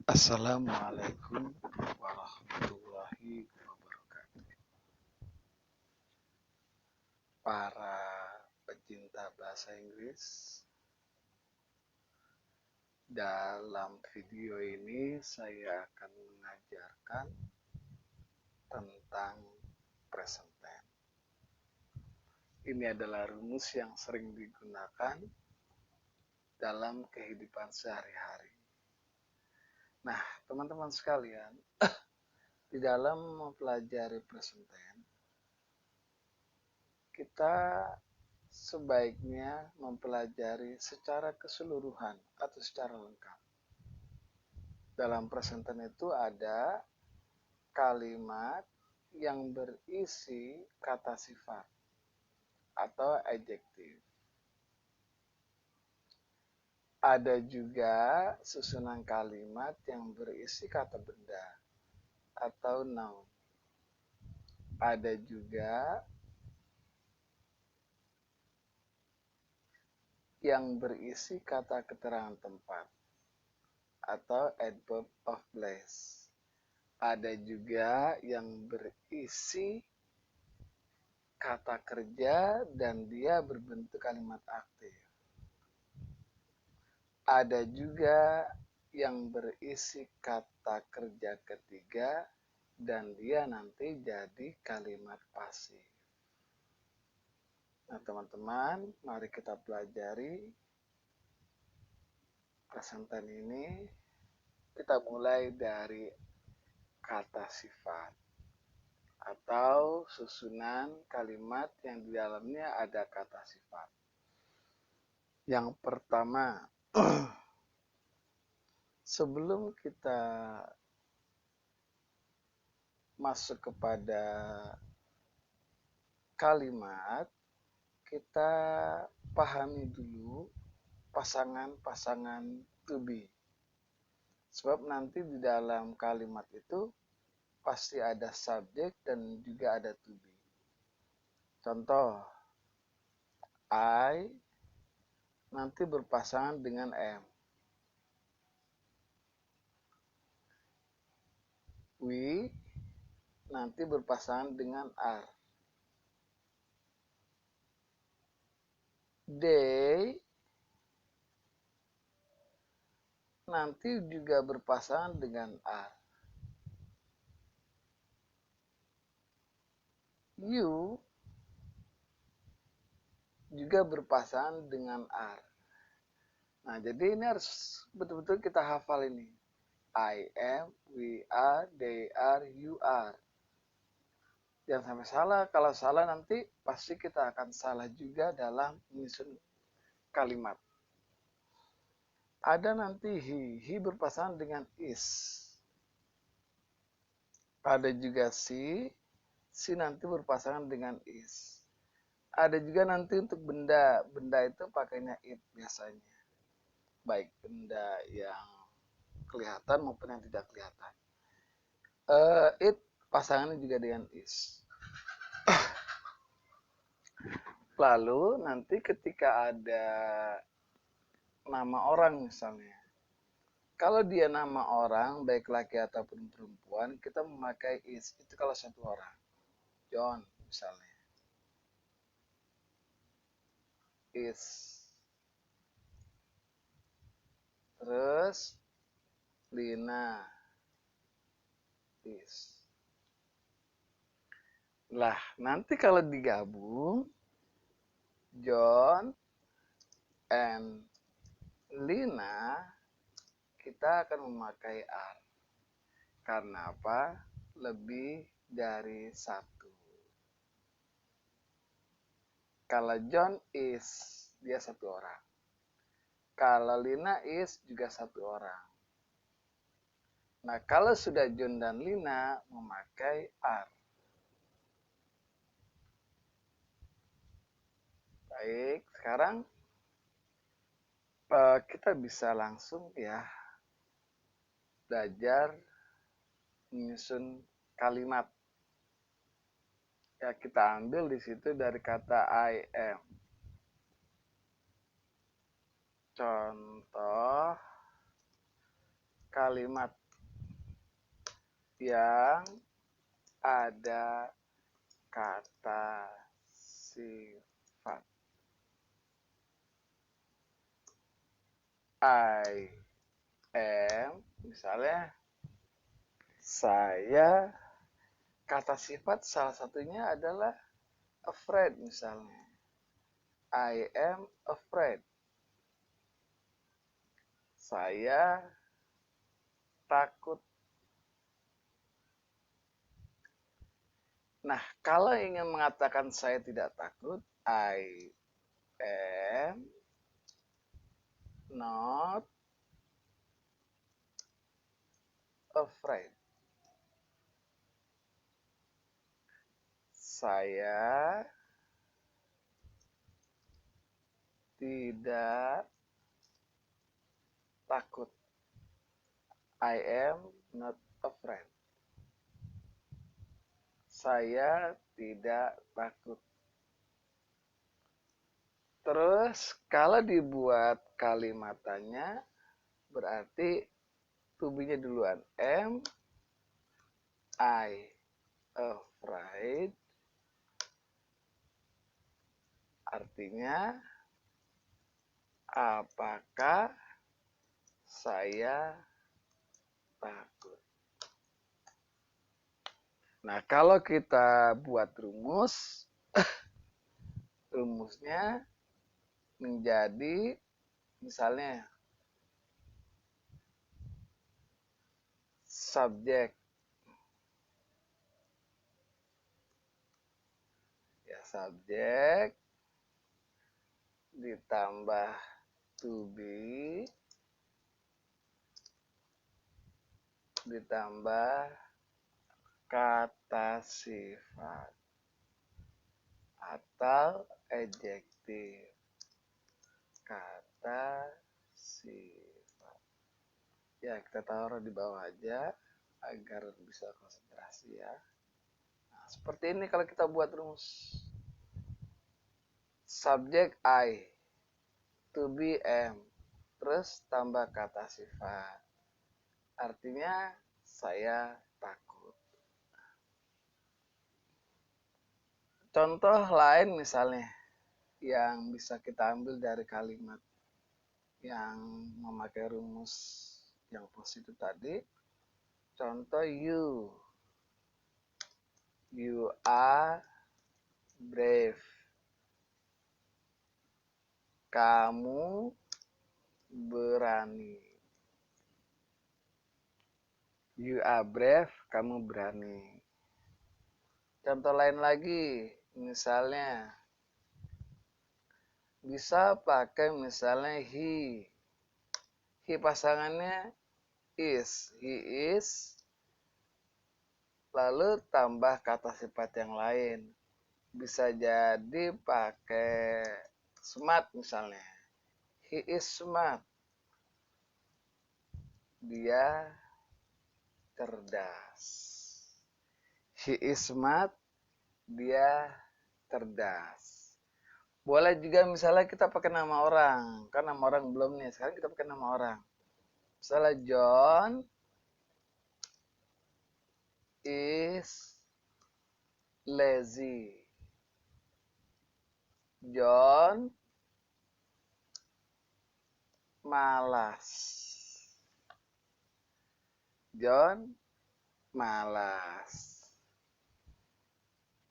Assalamualaikum warahmatullahi wabarakatuh. Para pecinta bahasa Inggris, dalam video ini saya akan mengajarkan tentang present tense. Ini adalah rumus yang sering digunakan dalam kehidupan sehari-hari. Nah, teman-teman sekalian, di dalam mempelajari present tense, kita sebaiknya mempelajari secara keseluruhan atau secara lengkap. Dalam present tense itu ada kalimat yang berisi kata sifat atau adjektif. Ada juga susunan kalimat yang berisi kata benda atau noun. Ada juga yang berisi kata keterangan tempat atau adverb of place. Ada juga yang berisi kata kerja dan dia berbentuk kalimat aktif. Ada juga yang berisi kata kerja ketiga dan dia nanti jadi kalimat pasif. Nah, teman-teman, mari kita pelajari present tense ini. Kita mulai dari kata sifat atau susunan kalimat yang di dalamnya ada kata sifat. Yang pertama, sebelum kita masuk kepada kalimat, kita pahami dulu pasangan-pasangan to be. Sebab nanti di dalam kalimat itu pasti ada subjek dan juga ada to be. Contoh, I nanti berpasangan dengan am. We nanti berpasangan dengan are. They nanti juga berpasangan dengan are. You juga berpasangan dengan are. Nah, jadi ini harus betul-betul kita hafal ini. I am, we are, they are, you are. Jangan sampai salah. Kalau salah nanti pasti kita akan salah juga dalam menyusun kalimat. Ada nanti he berpasangan dengan is. Ada juga she nanti berpasangan dengan is. Ada juga nanti untuk benda itu pakainya it biasanya. Baik benda yang kelihatan maupun yang tidak kelihatan. It pasangannya juga dengan is. Lalu nanti ketika ada nama orang misalnya, kalau dia nama orang baik laki ataupun perempuan, kita memakai is. Itu kalau satu orang. John misalnya, is. Terus Lina, is. Lah, nanti kalau digabung John and Lina, kita akan memakai are. Karena apa? Lebih dari satu. Kalau John is, dia satu orang. Kalau Lina is, juga satu orang. Nah, kalau sudah John dan Lina, memakai are. Baik, sekarang kita bisa langsung ya belajar menyusun kalimat. Ya, kita ambil di situ dari kata I am. Contoh kalimat yang ada kata sifat. I am, misalnya saya, kata sifat salah satunya adalah afraid misalnya. I am afraid. Saya takut. Nah, kalau ingin mengatakan saya tidak takut, I am not afraid. Saya tidak takut. I am not afraid. Saya tidak takut. Terus kalau dibuat kalimatannya berarti to-be-nya duluan. Am I afraid? Artinya apakah saya takut? Nah, kalau kita buat rumus, rumusnya menjadi misalnya subjek, ya subjek ditambah to be ditambah kata sifat atau adjektif. Kata sifat. Ya, kita taruh di bawah aja agar bisa konsentrasi ya. Nah, seperti ini kalau kita buat rumus. Subjek I, to be am, terus tambah kata sifat. Artinya saya takut. Contoh lain misalnya yang bisa kita ambil dari kalimat yang memakai rumus yang positif tadi. Contoh you are brave. Kamu berani. You are brave, kamu berani. Contoh lain lagi, misalnya bisa pakai misalnya he. He pasangannya is. He is. Lalu tambah kata sifat yang lain. Bisa jadi pakai smart misalnya. He is smart. Dia cerdas. He is smart. Dia cerdas. Boleh juga misalnya kita pakai nama orang. Kan nama orang belum nih. Sekarang kita pakai nama orang. Misalnya John is lazy. John malas. John malas.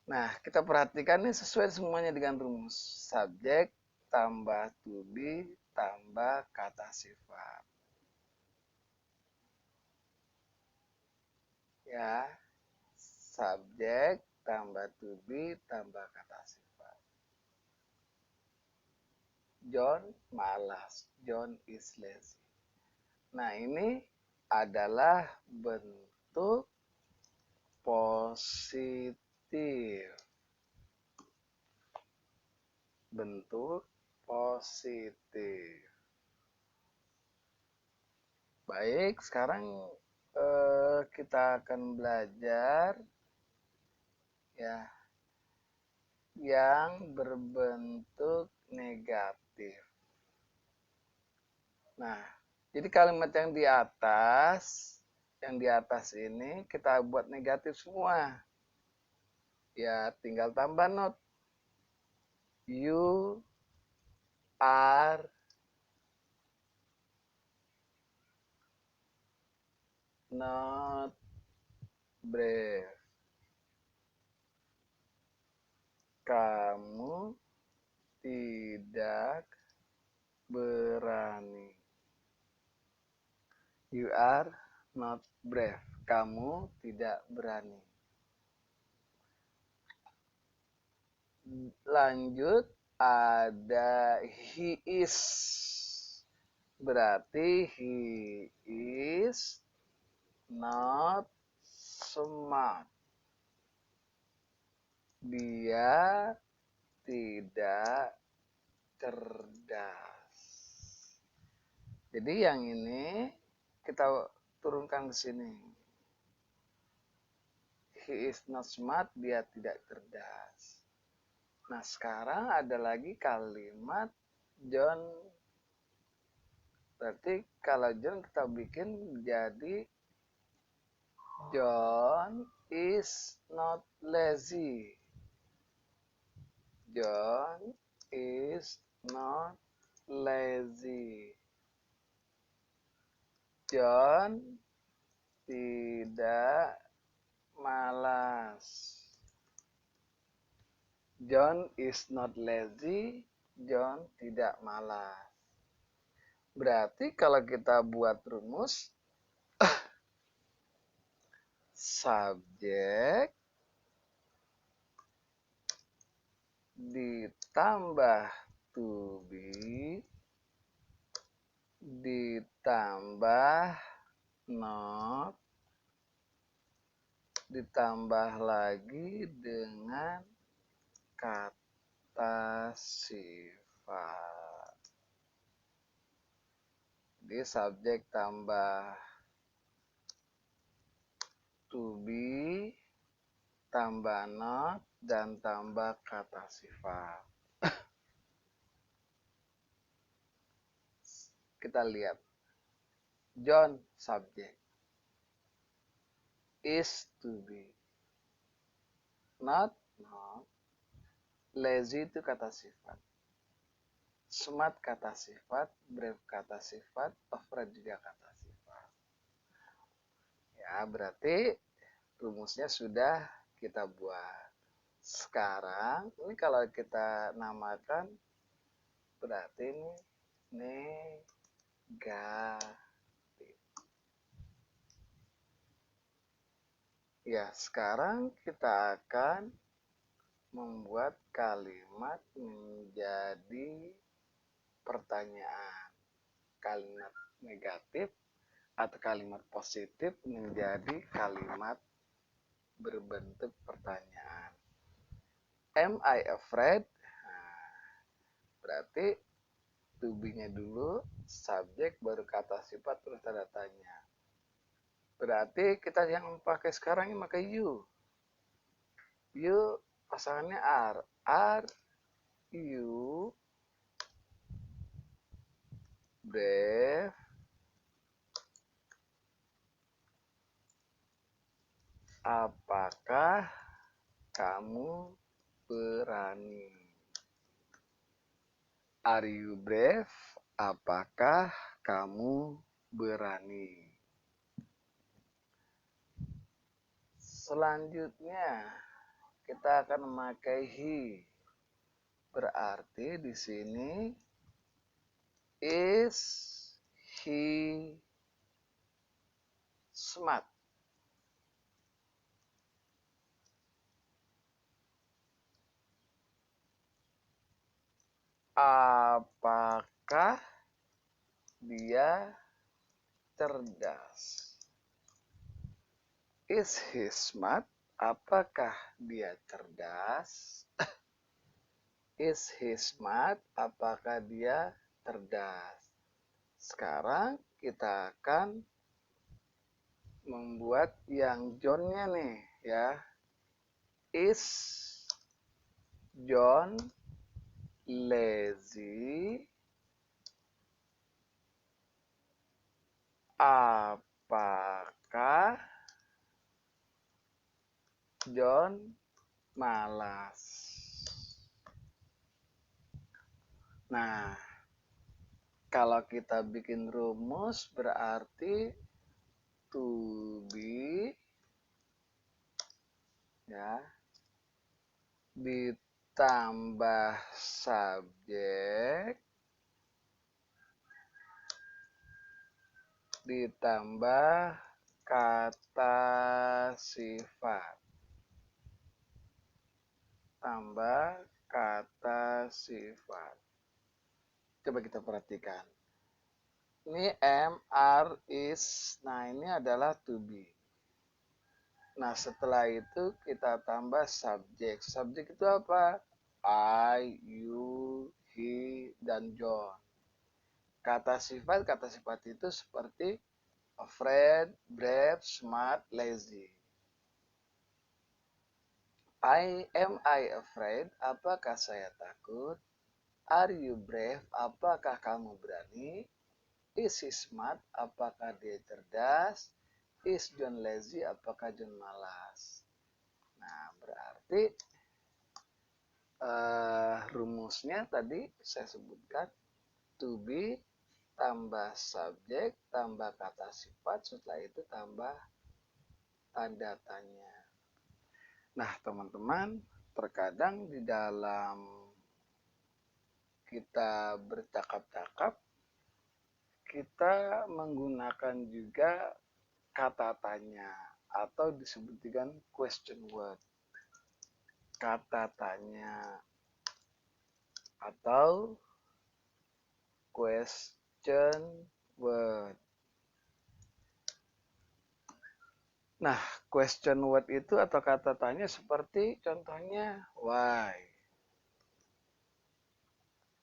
Nah, kita perhatikan nih sesuai semuanya dengan rumus. Subjek tambah to be tambah kata sifat. Ya, subjek tambah to be tambah kata sifat. John malas. John is lazy. Nah, ini adalah bentuk positif. Bentuk positif. Baik, sekarang kita akan belajar ya yang berbentuk negatif. Nah, jadi kalimat yang di atas yang di atas ini kita buat negatif semua. Ya, tinggal tambah not. You are not brave. Kamu tidak berani. You are not brave. Kamu tidak berani. Lanjut, ada he is. Berarti he is not smart. Dia tidak cerdas. Jadi yang ini kita turunkan ke sini. He is not smart, dia tidak cerdas. Nah, sekarang ada lagi kalimat John. Berarti kalau John kita bikin jadi John is not lazy. John is not lazy. John tidak malas. John is not lazy. John tidak malas. Berarti kalau kita buat rumus subjek ditambah to be ditambah not ditambah lagi dengan kata sifat. Jadi subjek tambah to be tambah not dan tambah kata sifat. Kita lihat. John subjek. Is to be. Not. Lazy itu kata sifat. Smart kata sifat. Brave kata sifat. Afraid juga kata sifat. Ya, berarti rumusnya sudah kita buat. Sekarang, ini kalau kita namakan, berarti ini negatif. Ya, sekarang kita akan membuat kalimat menjadi pertanyaan. Kalimat negatif atau kalimat positif menjadi kalimat berbentuk pertanyaan. Am I afraid? Nah, berarti to be-nya dulu, subjek, baru kata sifat, terus tanda tanya. Berarti kita yang pakai sekarang ini pakai you. You pasangannya are. Are you brave? Apakah kamu berani? Are you brave? Apakah kamu berani? Selanjutnya kita akan memakai he. Berarti di sini is he smart? Apakah dia cerdas? Is he smart? Apakah dia cerdas? Is he smart? Apakah dia cerdas? Sekarang kita akan membuat yang John-nya nih ya. Is John lazy? Apakah John malas. Nah, kalau kita bikin rumus berarti to be ya ditambah subjek ditambah kata sifat tambah kata sifat. Coba kita perhatikan. Ini am, are, is. Nah, ini adalah to be. Nah, setelah itu kita tambah subjek. Subjek itu apa? I, you, he, dan John. Kata sifat itu seperti afraid, brave, smart, lazy. Am I afraid? Apakah saya takut? Are you brave? Apakah kamu berani? Is he smart? Apakah dia cerdas? Is John lazy? Apakah John malas? Nah, berarti rumusnya tadi saya sebutkan to be tambah subjek tambah kata sifat, setelah itu tambah tanda tanya. Nah, teman-teman, terkadang di dalam kita bercakap-cakap kita menggunakan juga kata tanya atau disebut dengan question word. Kata tanya atau question word. Nah, question word itu atau kata tanya seperti contohnya why.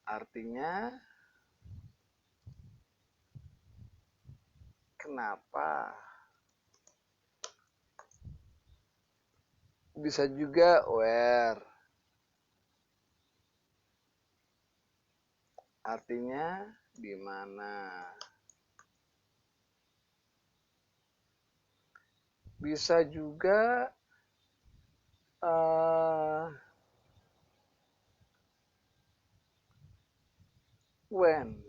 Artinya kenapa. Bisa juga where. Artinya di mana. Bisa juga when.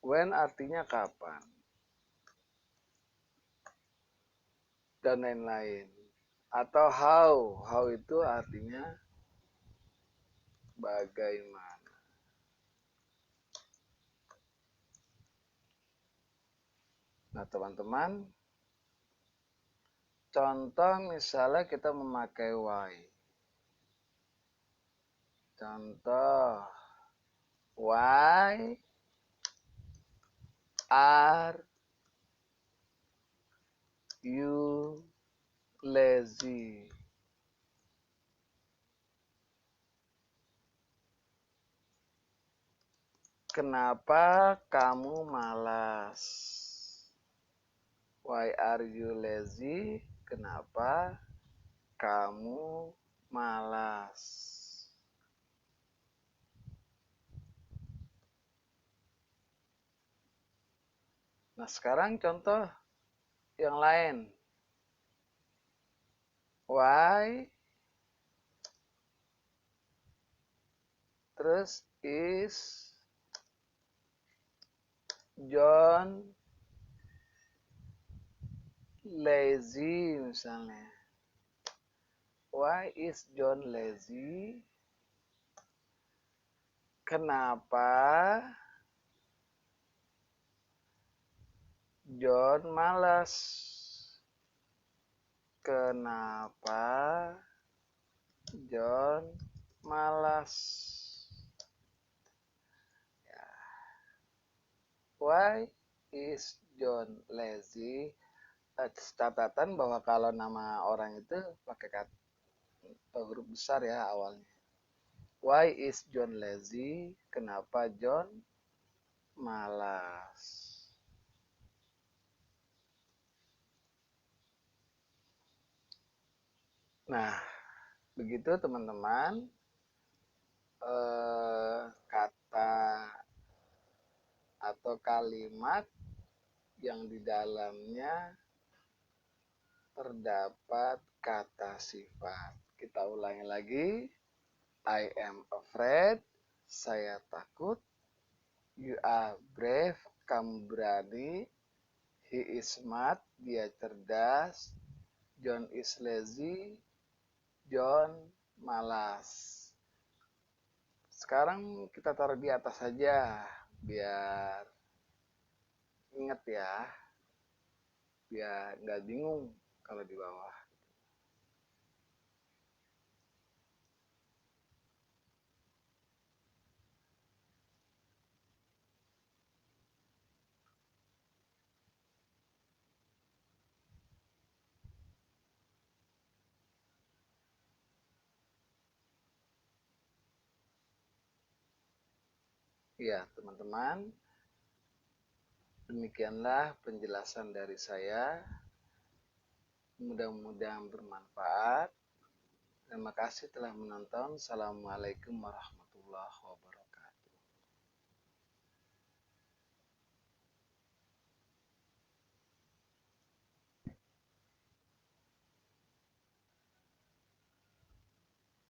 When artinya kapan. Dan lain-lain. Atau how. How itu artinya bagaimana. Nah, teman-teman, contoh misalnya kita memakai why. Contoh, why are you lazy? Kenapa kamu malas? Why are you lazy? Kenapa kamu malas? Nah, sekarang contoh yang lain. Why terus is John lazy misalnya. Why is John lazy? Kenapa John malas? Kenapa John malas? Ya. Why is John lazy? Catatan bahwa kalau nama orang itu pakai kata huruf besar ya awalnya. Why is John lazy? Kenapa John malas? Nah, begitu teman-teman, kata atau kalimat yang di dalamnya terdapat kata sifat. Kita ulangi lagi. I am afraid, saya takut. You are brave, kamu berani. He is smart, dia cerdas. John is lazy, John malas. Sekarang kita taruh di atas saja, biar ingat ya, biar nggak bingung kalau di bawah. Ya, teman-teman, demikianlah penjelasan dari saya. Mudah-mudahan bermanfaat. Terima kasih telah menonton. Assalamualaikum warahmatullahi wabarakatuh.